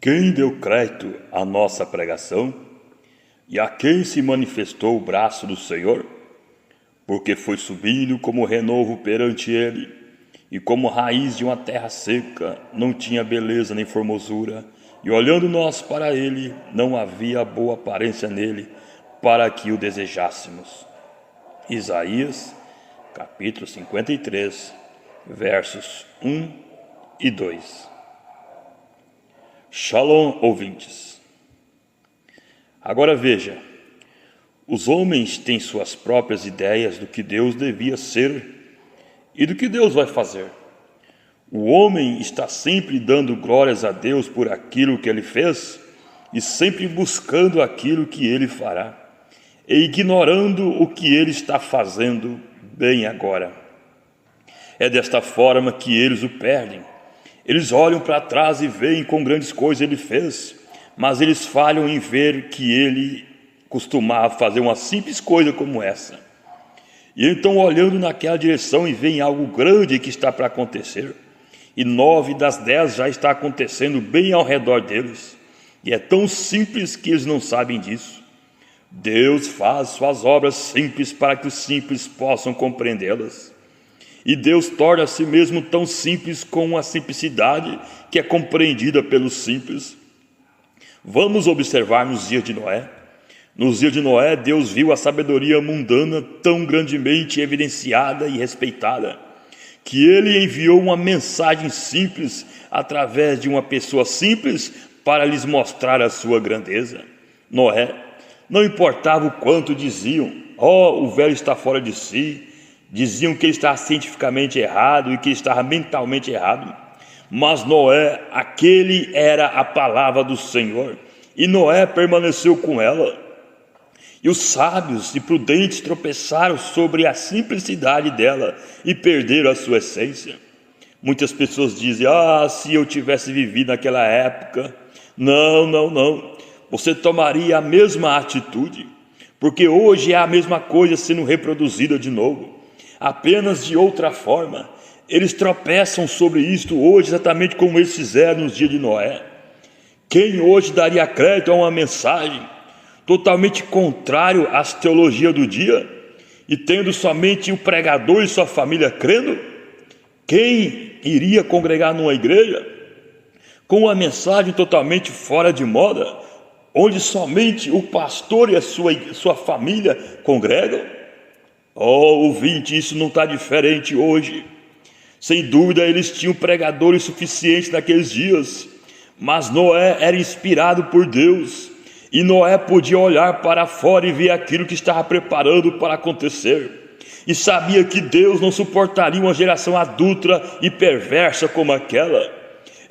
Quem deu crédito à nossa pregação e a quem se manifestou o braço do Senhor? Porque foi subindo como renovo perante ele, e como raiz de uma terra seca, não tinha beleza nem formosura, e olhando nós para ele, não havia boa aparência nele, para que o desejássemos. Isaías, capítulo 53, versos 1 e 2. Shalom, ouvintes. Agora veja, os homens têm suas próprias ideias do que Deus devia ser e do que Deus vai fazer. O homem está sempre dando glórias a Deus por aquilo que ele fez e sempre buscando aquilo que ele fará, e ignorando o que ele está fazendo bem agora. É desta forma que eles o perdem. Eles olham para trás e veem quão grandes coisas ele fez, mas eles falham em ver que ele costumava fazer uma simples coisa como essa. E então, olhando naquela direção e veem algo grande que está para acontecer, e 9 das 10 já está acontecendo bem ao redor deles, e é tão simples que eles não sabem disso. Deus faz suas obras simples para que os simples possam compreendê-las. E Deus torna a si mesmo tão simples com uma simplicidade que é compreendida pelos simples. Vamos observar nos dias de Noé. Nos dias de Noé, Deus viu a sabedoria mundana tão grandemente evidenciada e respeitada, que ele enviou uma mensagem simples através de uma pessoa simples para lhes mostrar a sua grandeza. Noé, não importava o quanto diziam, o velho está fora de si, diziam que ele estava cientificamente errado e que ele estava mentalmente errado, mas Noé, aquele era a palavra do Senhor, e Noé permaneceu com ela. E os sábios e prudentes tropeçaram sobre a simplicidade dela e perderam a sua essência. Muitas pessoas dizem, se eu tivesse vivido naquela época. Não. Você tomaria a mesma atitude, porque hoje é a mesma coisa sendo reproduzida de novo, apenas de outra forma. Eles tropeçam sobre isto hoje exatamente como eles fizeram nos dias de Noé. Quem hoje daria crédito a uma mensagem totalmente contrário às teologias do dia, e tendo somente o pregador e sua família crendo? Quem iria congregar numa igreja com uma mensagem totalmente fora de moda, onde somente o pastor e a sua família congregam? Ouvinte, isso não está diferente hoje. Sem dúvida eles tinham pregadores suficientes naqueles dias, mas Noé era inspirado por Deus, e Noé podia olhar para fora e ver aquilo que estava preparando para acontecer, e sabia que Deus não suportaria uma geração adúltera e perversa como aquela.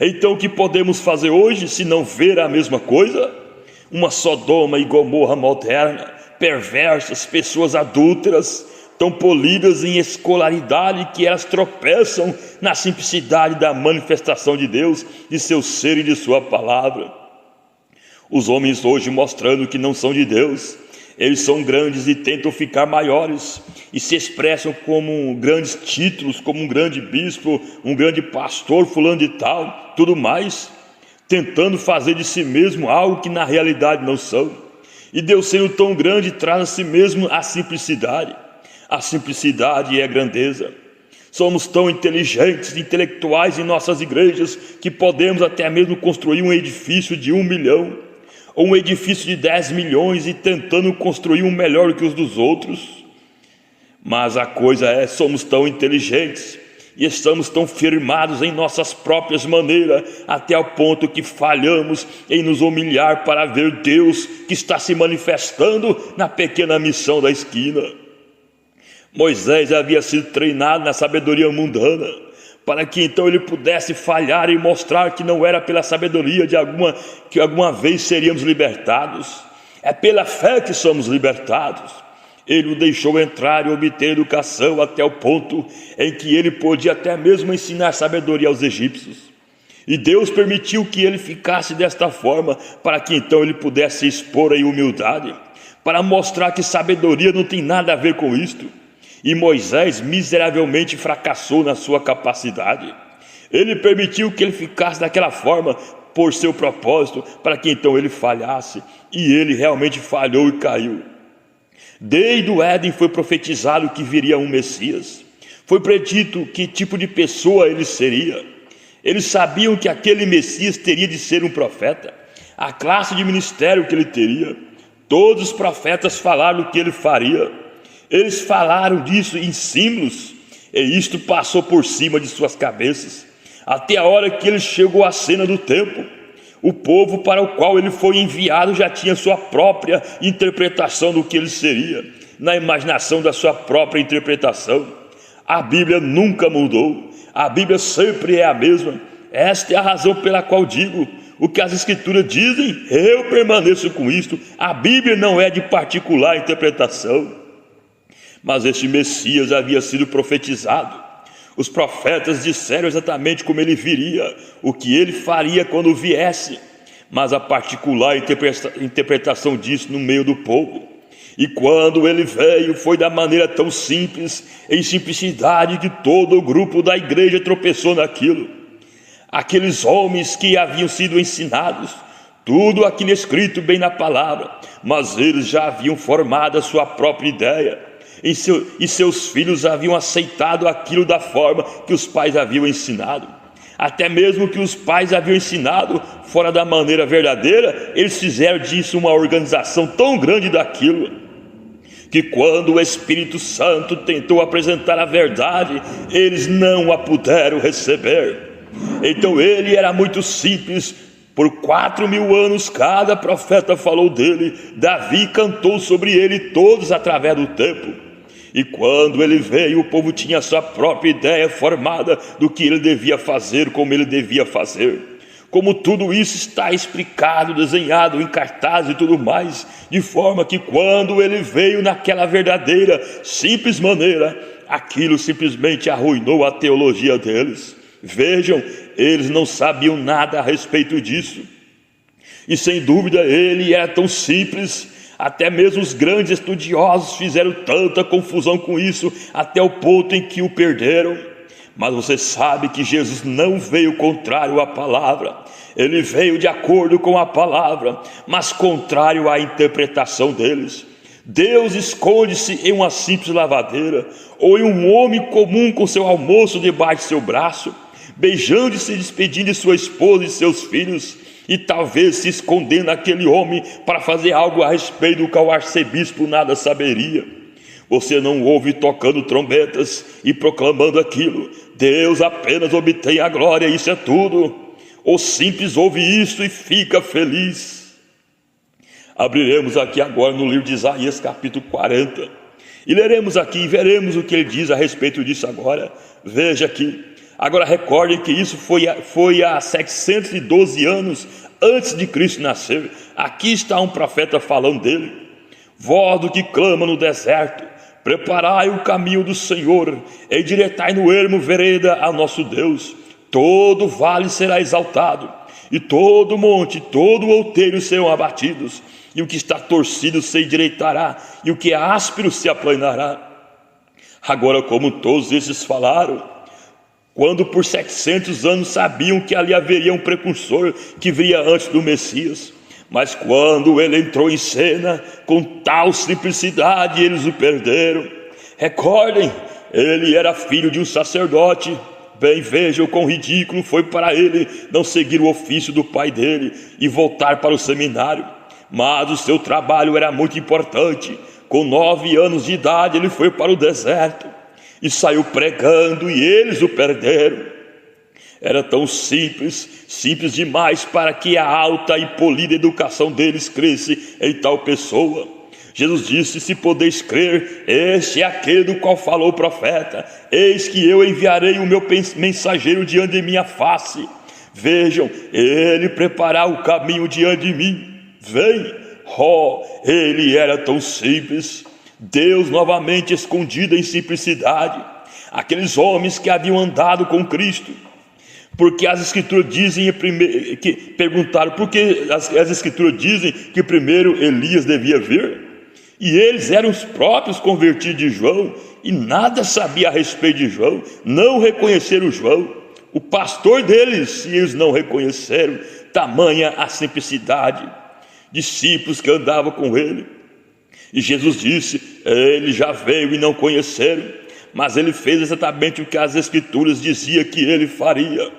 Então o que podemos fazer hoje se não ver a mesma coisa? Uma Sodoma e Gomorra moderna, perversas, pessoas adúlteras, tão polidas em escolaridade que elas tropeçam na simplicidade da manifestação de Deus, de seu ser e de sua palavra. Os homens hoje mostrando que não são de Deus, eles são grandes e tentam ficar maiores, e se expressam como grandes títulos, como um grande bispo, um grande pastor, fulano de tal, tudo mais, tentando fazer de si mesmo algo que na realidade não são. E Deus, sendo tão grande, traz a si mesmo a simplicidade. A simplicidade é a grandeza. Somos tão inteligentes, intelectuais em nossas igrejas, que podemos até mesmo construir um edifício de 1 milhão, ou um edifício de 10 milhões, e tentando construir um melhor que os dos outros. Mas a coisa é, somos tão inteligentes e estamos tão firmados em nossas próprias maneiras, até ao ponto que falhamos em nos humilhar para ver Deus que está se manifestando na pequena missão da esquina. Moisés havia sido treinado na sabedoria mundana, para que então ele pudesse falhar e mostrar que não era pela sabedoria que alguma vez seríamos libertados. É pela fé que somos libertados. Ele o deixou entrar e obter educação até o ponto em que ele podia até mesmo ensinar sabedoria aos egípcios. E Deus permitiu que ele ficasse desta forma, para que então ele pudesse expor a humildade, para mostrar que sabedoria não tem nada a ver com isto. E Moisés miseravelmente fracassou na sua capacidade. Ele permitiu que ele ficasse daquela forma por seu propósito, para que então ele falhasse. E ele realmente falhou e caiu. Desde o Éden foi profetizado que viria um Messias. Foi predito que tipo de pessoa ele seria. Eles sabiam que aquele Messias teria de ser um profeta, a classe de ministério que ele teria. Todos os profetas falaram o que ele faria. Eles falaram disso em símbolos, e isto passou por cima de suas cabeças, até a hora que ele chegou à cena do templo. O povo para o qual ele foi enviado já tinha sua própria interpretação do que ele seria, na imaginação da sua própria interpretação. A Bíblia nunca mudou, a Bíblia sempre é a mesma. Esta é a razão pela qual digo: o que as Escrituras dizem, eu permaneço com isto. A Bíblia não é de particular interpretação. Mas este Messias havia sido profetizado. Os profetas disseram exatamente como ele viria, o que ele faria quando viesse, mas a particular interpretação disso no meio do povo. E quando ele veio, foi da maneira tão simples, em simplicidade, que todo o grupo da igreja tropeçou naquilo. Aqueles homens que haviam sido ensinados, tudo aquilo escrito bem na palavra, mas eles já haviam formado a sua própria ideia. E seus filhos haviam aceitado aquilo da forma que os pais haviam ensinado. Até mesmo que os pais haviam ensinado fora da maneira verdadeira, eles fizeram disso uma organização tão grande daquilo, que quando o Espírito Santo tentou apresentar a verdade, eles não a puderam receber. Então ele era muito simples. Por 4.000 anos cada profeta falou dele. Davi cantou sobre ele, todos através do tempo. E quando ele veio, o povo tinha a sua própria ideia formada do que ele devia fazer, como ele devia fazer. Como tudo isso está explicado, desenhado em cartaz e tudo mais, de forma que quando ele veio naquela verdadeira, simples maneira, aquilo simplesmente arruinou a teologia deles. Vejam, eles não sabiam nada a respeito disso. E sem dúvida ele era tão simples. Até mesmo os grandes estudiosos fizeram tanta confusão com isso, até o ponto em que o perderam. Mas você sabe que Jesus não veio contrário à palavra. Ele veio de acordo com a palavra, mas contrário à interpretação deles. Deus esconde-se em uma simples lavadeira, ou em um homem comum com seu almoço debaixo de seu braço, beijando-se e despedindo de sua esposa e seus filhos, e talvez se escondendo naquele homem para fazer algo a respeito do qual o arcebispo nada saberia. Você não ouve tocando trombetas e proclamando aquilo. Deus apenas obtém a glória, isso é tudo. O simples ouve isso e fica feliz. Abriremos aqui agora no livro de Isaías capítulo 40 e leremos aqui e veremos o que ele diz a respeito disso agora. Veja aqui. Agora recordem que isso foi há 712 anos antes de Cristo nascer. Aqui está um profeta falando dele. Voz do que clama no deserto, preparai o caminho do Senhor, endireitai no ermo vereda a nosso Deus. Todo vale será exaltado, e todo monte, todo outeiro serão abatidos, e o que está torcido se endireitará, e o que é áspero se aplanará. Agora, como todos esses falaram, quando por 700 anos sabiam que ali haveria um precursor que viria antes do Messias, mas quando ele entrou em cena com tal simplicidade, eles o perderam. Recordem, ele era filho de um sacerdote. Bem, vejam quão ridículo foi para ele não seguir o ofício do pai dele e voltar para o seminário. Mas o seu trabalho era muito importante. Com 9 anos de idade ele foi para o deserto e saiu pregando, e eles o perderam. Era tão simples, simples demais para que a alta e polida educação deles cresce em tal pessoa. Jesus disse: se podeis crer, este é aquele do qual falou o profeta. Eis que eu enviarei o meu mensageiro diante de minha face. Vejam, ele preparará o caminho diante de mim. Vem. Ele era tão simples. Deus novamente escondido em simplicidade. Aqueles homens que haviam andado com Cristo, porque as Escrituras dizem que perguntaram por que as Escrituras dizem que primeiro Elias devia vir, e eles eram os próprios convertidos de João e nada sabia a respeito de João, não reconheceram João, o pastor deles, e eles não reconheceram. tamanha a simplicidade. Discípulos que andavam com ele. E Jesus disse: ele já veio e não conheceram, mas ele fez exatamente o que as Escrituras diziam que ele faria.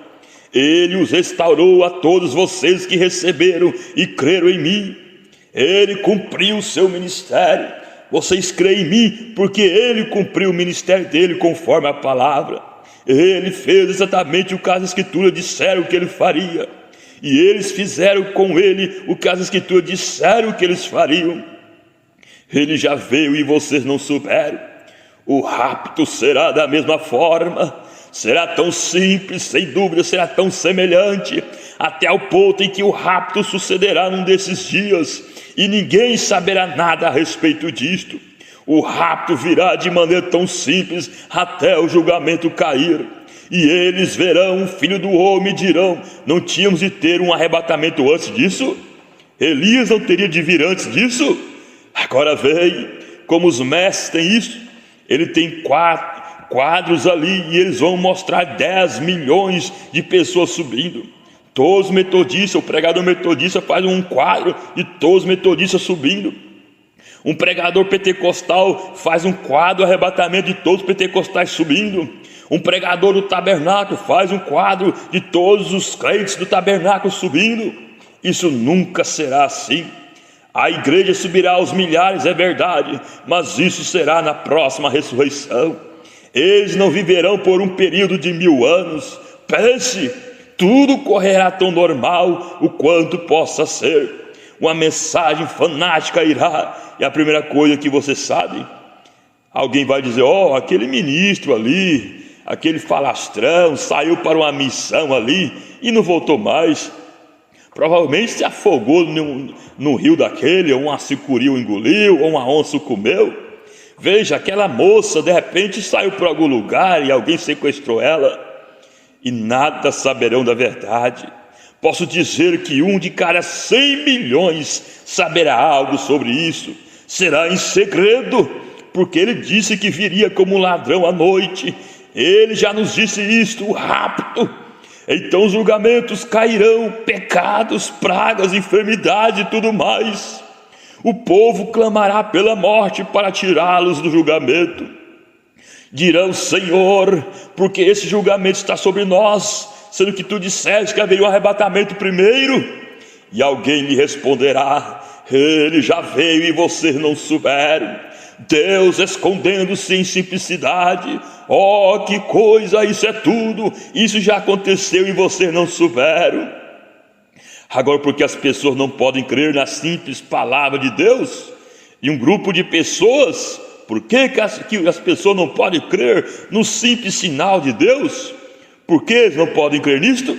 Ele os restaurou a todos vocês que receberam e creram em mim. Ele cumpriu o seu ministério. Vocês creem em mim porque ele cumpriu o ministério dele conforme a palavra. Ele fez exatamente o que as Escrituras disseram que ele faria. E eles fizeram com ele o que as Escrituras disseram que eles fariam. Ele já veio e vocês não souberam. O rapto será da mesma forma. Será tão simples, sem dúvida, será tão semelhante, até ao ponto em que o rapto sucederá num desses dias, e ninguém saberá nada a respeito disto. O rapto virá de maneira tão simples até o julgamento cair. E eles verão o Filho do Homem e dirão: não tínhamos de ter um arrebatamento antes disso? Elias não teria de vir antes disso? Agora vem, como os mestres têm isso, ele tem quadros ali, e eles vão mostrar 10 milhões de pessoas subindo. Todos os metodistas, o pregador metodista faz um quadro de todos os metodistas subindo. Um pregador pentecostal faz um quadro, arrebatamento de todos os pentecostais subindo. Um pregador do tabernáculo faz um quadro de todos os crentes do tabernáculo subindo. Isso nunca será assim. A igreja subirá aos milhares, é verdade, mas isso será na próxima ressurreição. Eles não viverão por um período de 1000 anos. Pense, tudo correrá tão normal o quanto possa ser. Uma mensagem fanática irá, e a primeira coisa que você sabe, alguém vai dizer: ó, aquele ministro ali, aquele falastrão, saiu para uma missão ali e não voltou mais. Provavelmente se afogou no rio daquele, ou uma sucuri o engoliu, ou uma onça o comeu. Veja, aquela moça de repente saiu para algum lugar e alguém sequestrou ela, e nada saberão da verdade. Posso dizer que 1 de cada 100 milhões saberá algo sobre isso. Será em segredo, porque ele disse que viria como um ladrão à noite. Ele já nos disse isto, o rapto. Então os julgamentos cairão, pecados, pragas, enfermidade e tudo mais. O povo clamará pela morte para tirá-los do julgamento. Dirão: Senhor, porque esse julgamento está sobre nós, sendo que tu disseste que haveria um arrebatamento primeiro? E alguém lhe responderá: ele já veio e vocês não souberam. Deus escondendo-se em simplicidade. Oh, que coisa, isso é tudo, isso já aconteceu e vocês não souberam. Agora, porque as pessoas não podem crer na simples palavra de Deus, e um grupo de pessoas, por que as pessoas não podem crer no simples sinal de Deus? Por que eles não podem crer nisto?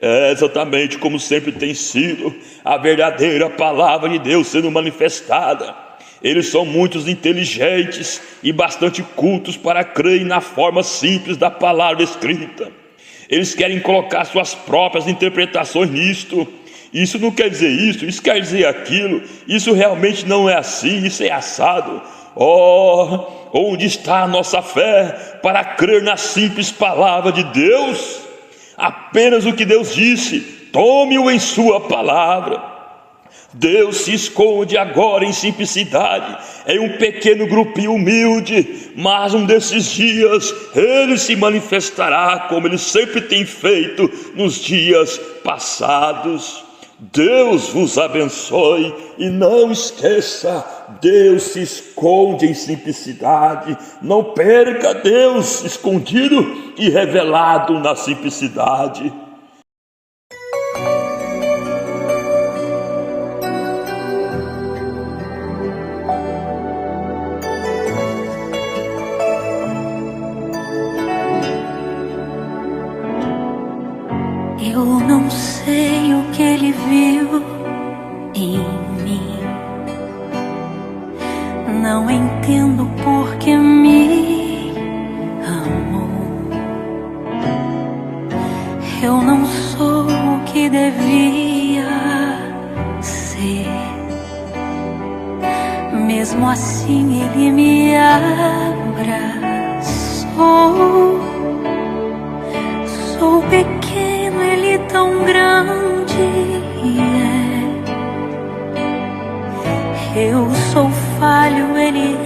É exatamente como sempre tem sido a verdadeira palavra de Deus sendo manifestada. Eles são muitos inteligentes e bastante cultos para crerem na forma simples da palavra escrita. Eles querem colocar suas próprias interpretações nisto. Isso não quer dizer isso quer dizer aquilo. Isso realmente não é assim, isso é assado. Oh, onde está a nossa fé para crer na simples palavra de Deus? Apenas o que Deus disse, tome-o em sua palavra. Deus se esconde agora em simplicidade, em um pequeno grupinho humilde, mas um desses dias ele se manifestará como ele sempre tem feito nos dias passados. Deus vos abençoe e não esqueça, Deus se esconde em simplicidade. Não perca Deus escondido e revelado na simplicidade. Eu não sei o que ele viu em mim, não entendo por que me amou. Eu não sou o que devia ser, mesmo assim ele me abraçou. Sou pequeno, ele tão grande, Eu sou falho, Ele